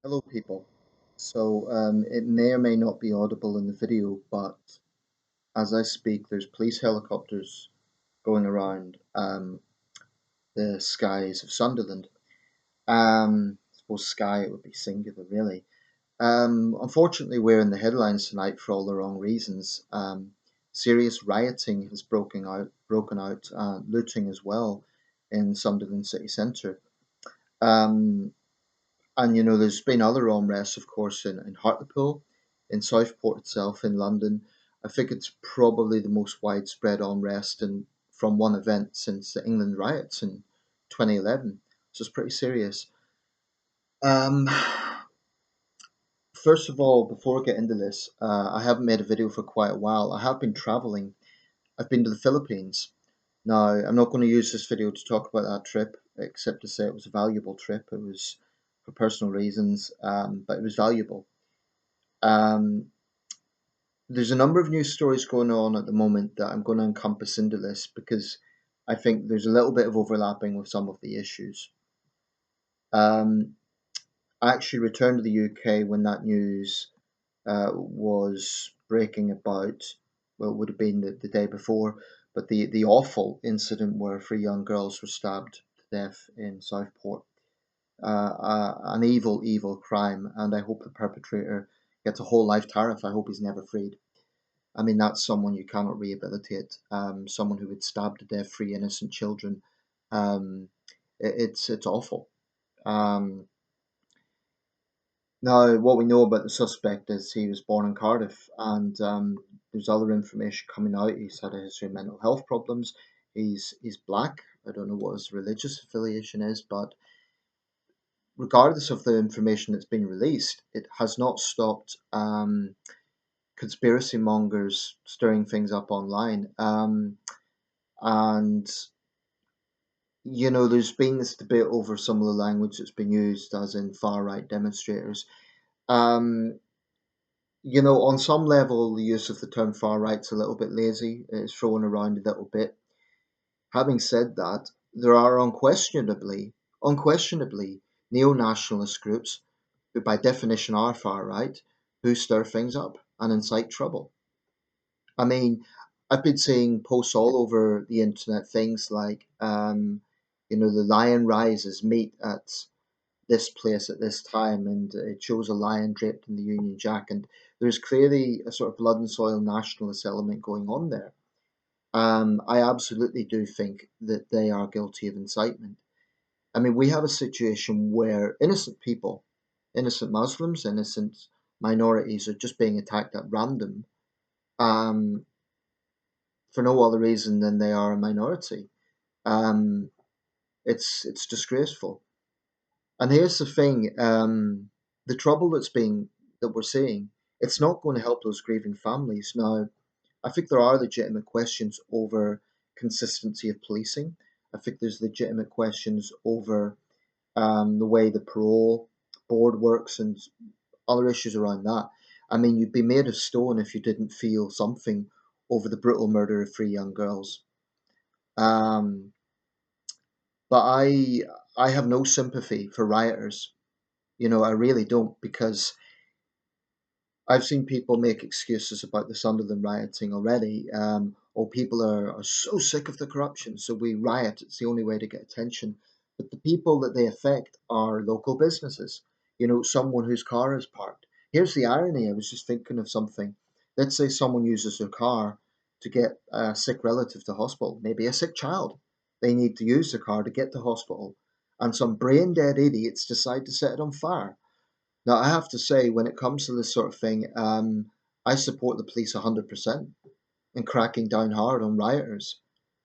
Hello, people. It may or may not be audible in the video, but as I speak, there's police helicopters going around the skies of Sunderland. I suppose sky it would be singular, really. Unfortunately, we're in the headlines tonight for all the wrong reasons. Serious rioting has broken out, looting as well in Sunderland city centre. Um, And there's been other unrest, of course, in Hartlepool, in Southport itself, in London. I think it's probably the most widespread unrest from one event since the England riots in 2011. So it's pretty serious. Um, First of all, before I get into this, I haven't made a video for quite a while. I have been traveling. I've been to the Philippines. Now, I'm not going to use this video to talk about that trip, except to say it was a valuable trip. It was for personal reasons, but it was valuable. Um, there's a number of news stories going on at the moment that I'm going to encompass into this because I think there's a little bit of overlapping with some of the issues. Um, I actually returned to the UK when that news was breaking about, well, it would have been the day before, but the awful incident where three young girls were stabbed to death in Southport. An evil, evil crime, and I hope the perpetrator gets a whole life tariff. I hope he's never freed. I mean, that's someone you cannot rehabilitate. Someone who would stab to death three innocent children. Um, it's awful. Um, Now, what we know about the suspect is he was born in Cardiff, and there's other information coming out. He's had a history of mental health problems. He's black. I don't know what his religious affiliation is, but regardless of the information that's been released, it has not stopped conspiracy mongers stirring things up online. And there's been this debate over some of the language that's been used, as in far right demonstrators. Um, on some level, the use of the term far right's a little bit lazy. It's thrown around a little bit. Having said that, there are unquestionably, neo-nationalist groups who, by definition, are far right, who stir things up and incite trouble. I mean, I've been seeing posts all over the internet, things like, the lion rises meet at this place at this time, and it shows a lion draped in the Union Jack, and there's clearly a sort of blood and soil nationalist element going on there. I absolutely do think that they are guilty of incitement. I mean, we have a situation where innocent people, innocent Muslims, innocent minorities are just being attacked at random, um, for no other reason than they are a minority. Um, it's disgraceful. And here's the thing: the trouble that we're seeing, it's not going to help those grieving families. Now, I think there are legitimate questions over consistency of policing. I think there's legitimate questions over the way the parole board works and other issues around that. I mean, you'd be made of stone if you didn't feel something over the brutal murder of three young girls. Um, but I have no sympathy for rioters. I really don't, because I've seen people make excuses about the Sunderland rioting already. People are so sick of the corruption, so we riot. It's the only way to get attention. But the people that they affect are local businesses. Someone whose car is parked. Here's the irony. I was just thinking of something. Let's say someone uses their car to get a sick relative to hospital, maybe a sick child. They need to use the car to get to hospital, and some brain dead idiots decide to set it on fire. Now, I have to say, when it comes to this sort of thing, I support the police 100% in cracking down hard on rioters.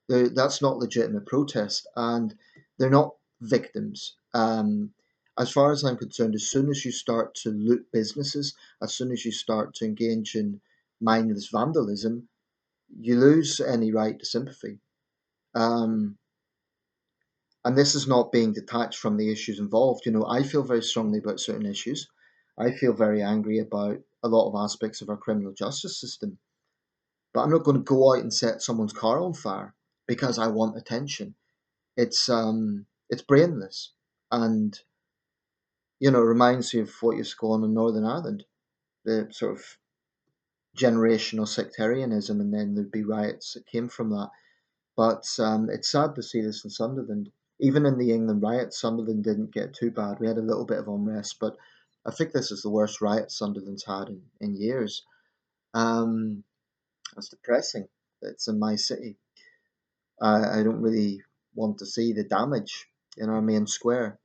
That's not legitimate protest, and they're not victims. As far as I'm concerned, as soon as you start to loot businesses, as soon as you start to engage in mindless vandalism, you lose any right to sympathy. Um, and this is not being detached from the issues involved. I feel very strongly about certain issues. I feel very angry about a lot of aspects of our criminal justice system, but I'm not going to go out and set someone's car on fire because I want attention. It's brainless, and It reminds you of what used to go on in Northern Ireland, the sort of generational sectarianism, and then there'd be riots that came from that. But it's sad to see this in Sunderland. Even in the England riots, Sunderland didn't get too bad. We had a little bit of unrest, but I think this is the worst riot Sunderland's had in years. Um, it's depressing. It's in my city. I don't really want to see the damage in our main square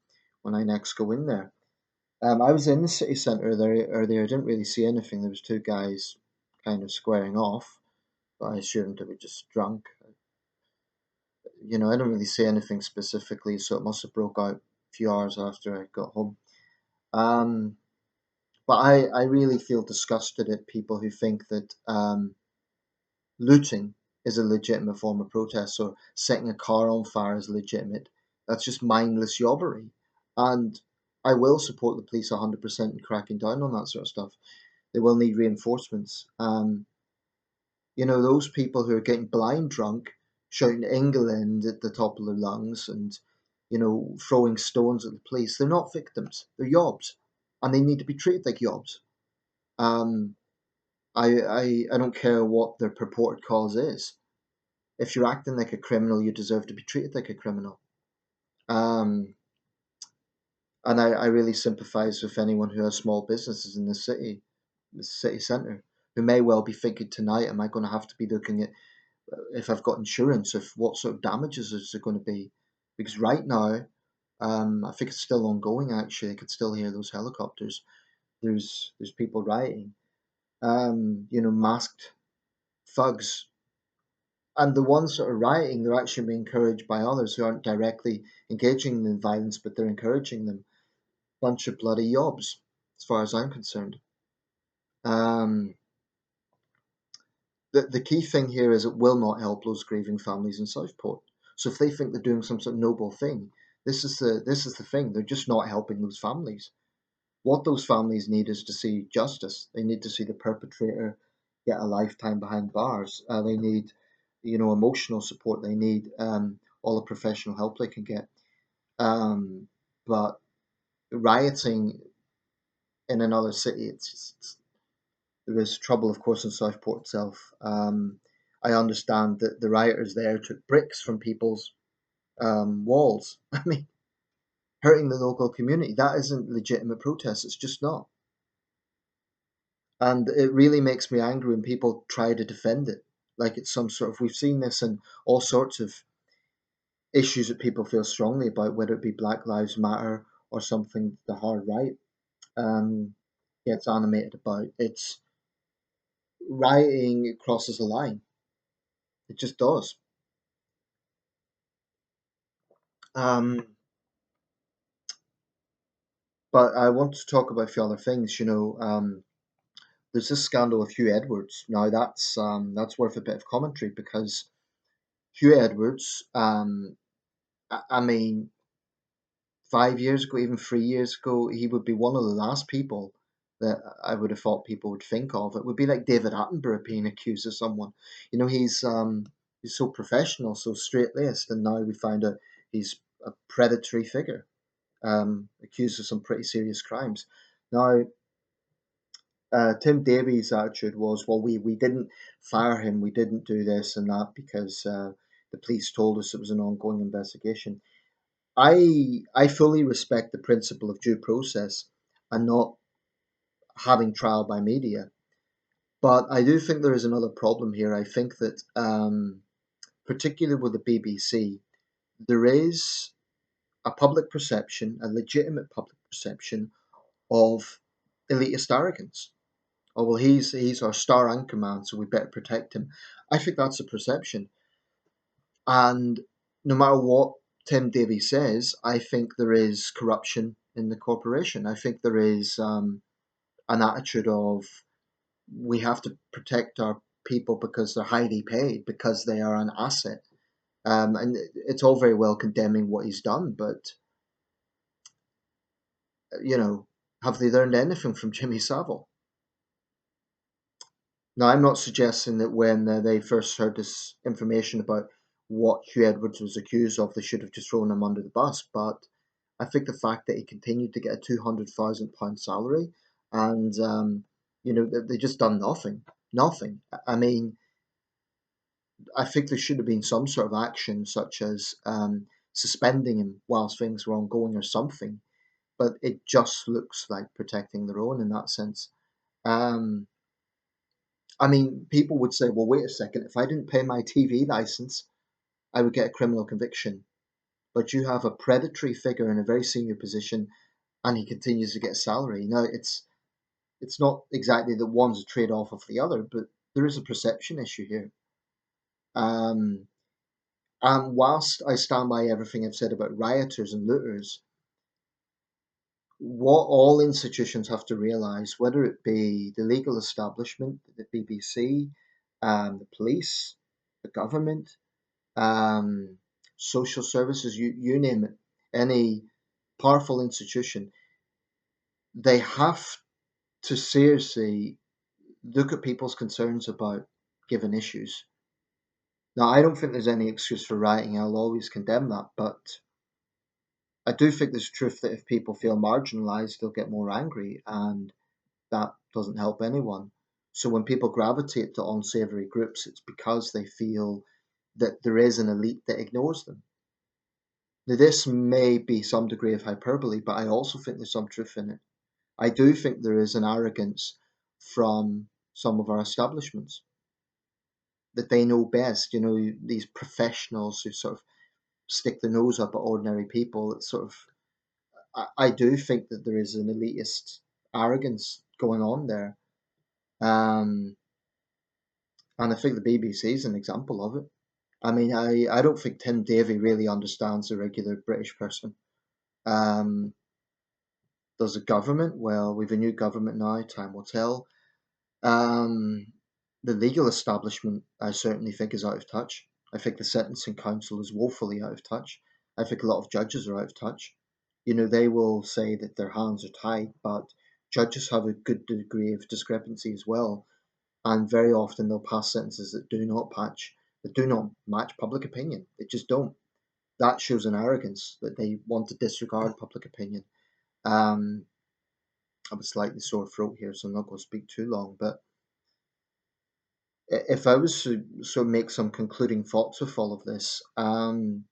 when I next go in there. I was in the city centre there earlier. I didn't really see anything. There was two guys kind of squaring off, but I assumed they were just drunk. I don't really see anything specifically, so it must have broke out a few hours after I got home. Um, but I really feel disgusted at people who think that looting is a legitimate form of protest, or setting a car on fire is legitimate. That's just mindless yobbery. And I will support the police 100% in cracking down on that sort of stuff. They will need reinforcements. Those people who are getting blind drunk, shouting England at the top of their lungs and, throwing stones at the police, they're not victims. They're yobs. And they need to be treated like yobs. Um, I don't care what their purported cause is. If you're acting like a criminal, you deserve to be treated like a criminal. Um, and I really sympathise with anyone who has small businesses in the city centre, who may well be thinking tonight, am I going to have to be looking at if I've got insurance, if what sort of damages is it going to be? Because right now, I think it's still ongoing. Actually, I could still hear those helicopters. There's people rioting. Masked thugs, and the ones that are rioting, they're actually being encouraged by others who aren't directly engaging in violence, but they're encouraging them. Bunch of bloody yobs, as far as I'm concerned. Um, the key thing here is it will not help those grieving families in Southport. So if they think they're doing some sort of noble thing, this is the thing. They're just not helping those families. What those families need is to see justice. They need to see the perpetrator get a lifetime behind bars. They need, emotional support. They need all the professional help they can get. But rioting in another city, it's just there is trouble, of course, in Southport itself. I understand that the rioters there took bricks from people's walls. I mean, hurting the local community. That isn't legitimate protest. It's just not. And it really makes me angry when people try to defend it. Like it's some sort of, we've seen this in all sorts of issues that people feel strongly about, whether it be Black Lives Matter or something the hard right gets animated about. It's rioting crosses a line. It just does. Um, but I want to talk about a few other things. There's this scandal of Hugh Edwards. Now that's worth a bit of commentary because Hugh Edwards, I mean, 5 years ago, even 3 years ago, he would be one of the last people that I would have thought people would think of. It would be like David Attenborough being accused of someone. He's so professional, so straight laced, and now we find out he's a predatory figure, accused of some pretty serious crimes. Now, Tim Davies' attitude was, well, we didn't fire him, we didn't do this and that because the police told us it was an ongoing investigation. I fully respect the principle of due process and not having trial by media, but I do think there is another problem here. I think that, particularly with the BBC, there is a public perception, a legitimate public perception of elitist arrogance. Oh well, he's our star anchorman, so we better protect him. I think that's a perception, and no matter what Tim Davies says, I think there is corruption in the corporation. I think there is an attitude of we have to protect our people because they're highly paid, because they are an asset. And it's all very well condemning what he's done, but you know, have they learned anything from Jimmy Savile? Now, I'm not suggesting that when they first heard this information about what Hugh Edwards was accused of, they should have just thrown him under the bus. But I think the fact that he continued to get a £200,000 salary and they just done nothing, nothing. I mean, I think there should have been some sort of action, such as suspending him whilst things were ongoing or something. But it just looks like protecting their own in that sense. Um, I mean, people would say, well, wait a second, if I didn't pay my TV license, I would get a criminal conviction. But you have a predatory figure in a very senior position and he continues to get a salary. Now, it's not exactly that one's a trade off of the other, but there is a perception issue here. Um, and whilst I stand by everything I've said about rioters and looters, what all institutions have to realise, whether it be the legal establishment, the BBC, the police, the government, um, social services, you name it, any powerful institution, they have to seriously look at people's concerns about given issues. Now, I don't think there's any excuse for rioting. I'll always condemn that, but I do think there's truth that if people feel marginalised, they'll get more angry, and that doesn't help anyone. So when people gravitate to unsavoury groups, it's because they feel that there is an elite that ignores them. Now, this may be some degree of hyperbole, but I also think there's some truth in it. I do think there is an arrogance from some of our establishments that they know best. These professionals who sort of stick their nose up at ordinary people. It's sort of, I do think that there is an elitist arrogance going on there. Um, and I think the BBC is an example of it. I mean, I don't think Tim Davie really understands the regular British person. Um, there's a government. Well, we've a new government now. Time will tell. Um, the legal establishment, I certainly think, is out of touch. I think the sentencing council is woefully out of touch. I think a lot of judges are out of touch. They will say that their hands are tied, but judges have a good degree of discrepancy as well, and very often they'll pass sentences that do not match public opinion. They just don't. That shows an arrogance that they want to disregard public opinion. Um, I have a slightly sore throat here, so I'm not going to speak too long, but if I was to sort of make some concluding thoughts with all of this, I'm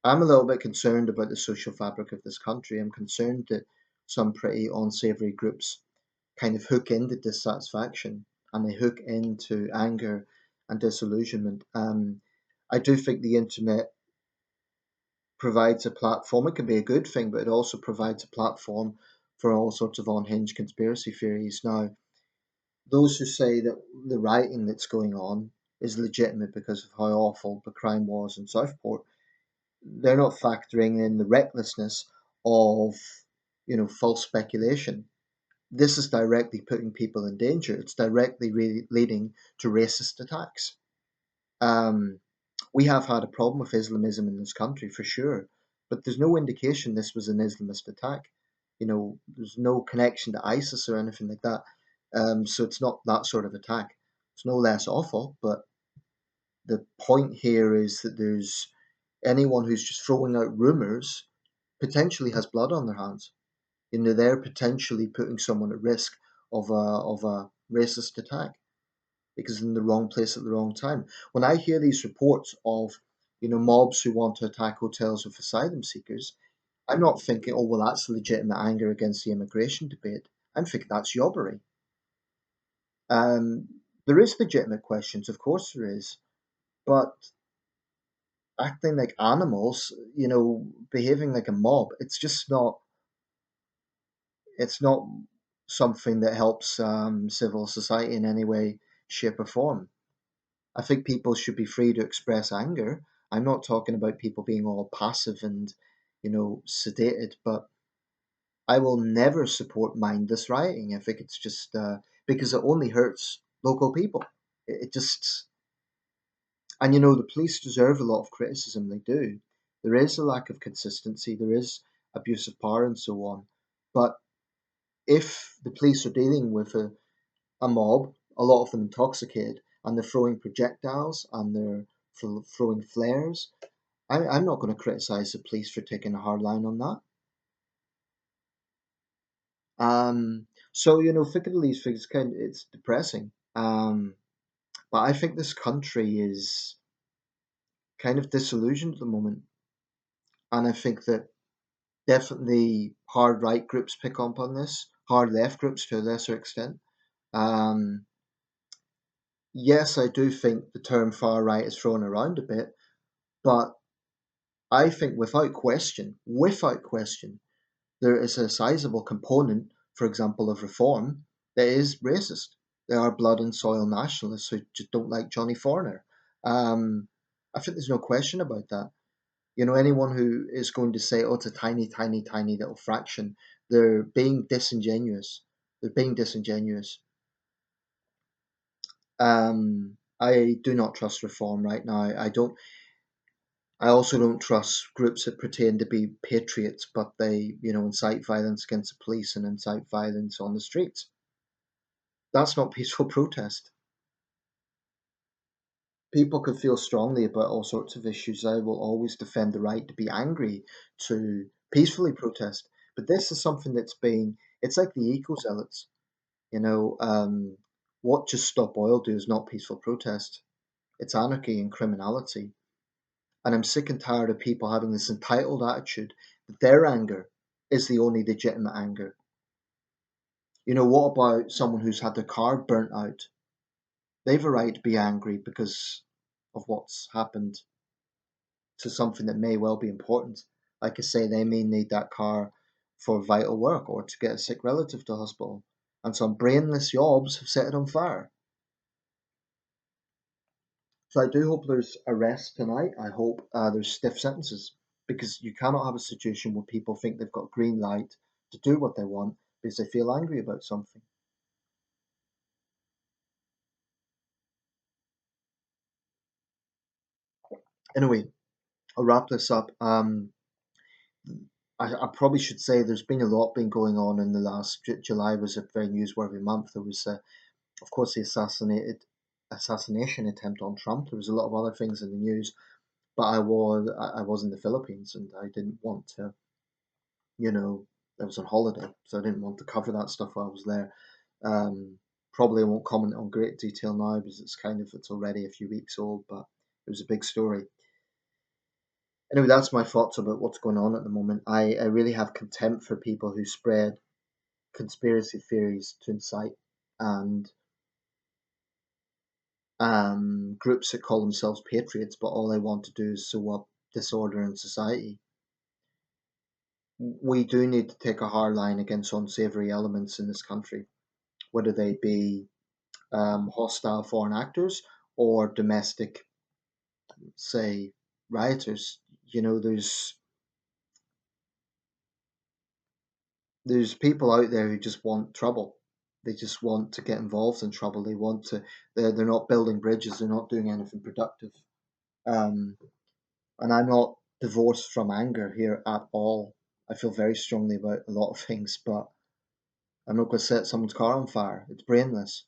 a little bit concerned about the social fabric of this country. I'm concerned that some pretty unsavory groups kind of hook into dissatisfaction and they hook into anger and disillusionment. I do think the internet provides a platform. It can be a good thing, but it also provides a platform for all sorts of unhinged conspiracy theories. Now, those who say that the rioting that's going on is legitimate because of how awful the crime was in Southport, they're not factoring in the recklessness of, false speculation. This is directly putting people in danger. It's directly leading to racist attacks. Um, we have had a problem with Islamism in this country for sure, but there's no indication this was an Islamist attack. There's no connection to ISIS or anything like that. So it's not that sort of attack. It's no less awful, but the point here is that there's anyone who's just throwing out rumors potentially has blood on their hands. They're potentially putting someone at risk of a racist attack because in the wrong place at the wrong time. When I hear these reports of mobs who want to attack hotels with asylum seekers, I'm not thinking, oh well, that's legitimate anger against the immigration debate. I'm thinking that's yobbery. There is legitimate questions, of course there is, but acting like animals, behaving like a mob, it's not something that helps civil society in any way, shape, or form. I think people should be free to express anger. I'm not talking about people being all passive and, sedated, but I will never support mindless rioting. I think it's just because it only hurts local people. It just, and the police deserve a lot of criticism. They do. There is a lack of consistency. There is abuse of power and so on. But if the police are dealing with a mob, a lot of them intoxicated, and they're throwing projectiles and they're throwing flares, I'm not going to criticize the police for taking a hard line on that. So think of these things, kind it's depressing. But I think this country is kind of disillusioned at the moment, and I think that definitely hard right groups pick up on this, hard left groups to a lesser extent. Um, yes, I do think the term far right is thrown around a bit, but I think without question, there is a sizable component, for example, of reform that is racist. There are blood and soil nationalists who just don't like Johnny Foreigner. Um, I think there's no question about that. Anyone who is going to say, "Oh, it's a tiny, tiny, tiny little fraction," they're being disingenuous. They're being disingenuous. I do not trust reform right now. I don't. I also don't trust groups that pretend to be patriots, but they, incite violence against the police and incite violence on the streets. That's not peaceful protest. People can feel strongly about all sorts of issues. I will always defend the right to be angry, to peacefully protest. But this is something it's like the eco zealots, you know. What Just Stop Oil do is not peaceful protest, it's anarchy and criminality. And I'm sick and tired of people having this entitled attitude that their anger is the only legitimate anger. What about someone who's had their car burnt out? They've a right to be angry because of what's happened to something that may well be important. Like I say, they may need that car for vital work or to get a sick relative to hospital. And some brainless yobs have set it on fire. So I do hope there's arrests tonight. I hope there's stiff sentences because you cannot have a situation where people think they've got green light to do what they want because they feel angry about something. Anyway, I'll wrap this up. I probably should say there's been a lot been going on in the last July was a very newsworthy month. There was, of course, the assassination attempt on Trump. There was a lot of other things in the news, but I was in the Philippines and I didn't want to, I was on holiday, so I didn't want to cover that stuff while I was there. Um, Probably I won't comment on great detail now because it's already a few weeks old, but it was a big story. Anyway, that's my thoughts about what's going on at the moment. I really have contempt for people who spread conspiracy theories to incite and groups that call themselves patriots, but all they want to do is sow up disorder in society. We do need to take a hard line against unsavory elements in this country, whether they be hostile foreign actors or domestic, say, rioters. There's people out there who just want trouble. They just want to get involved in trouble. They're not building bridges. They're not doing anything productive. Um, and I'm not divorced from anger here at all. I feel very strongly about a lot of things, but I'm not going to set someone's car on fire. It's brainless.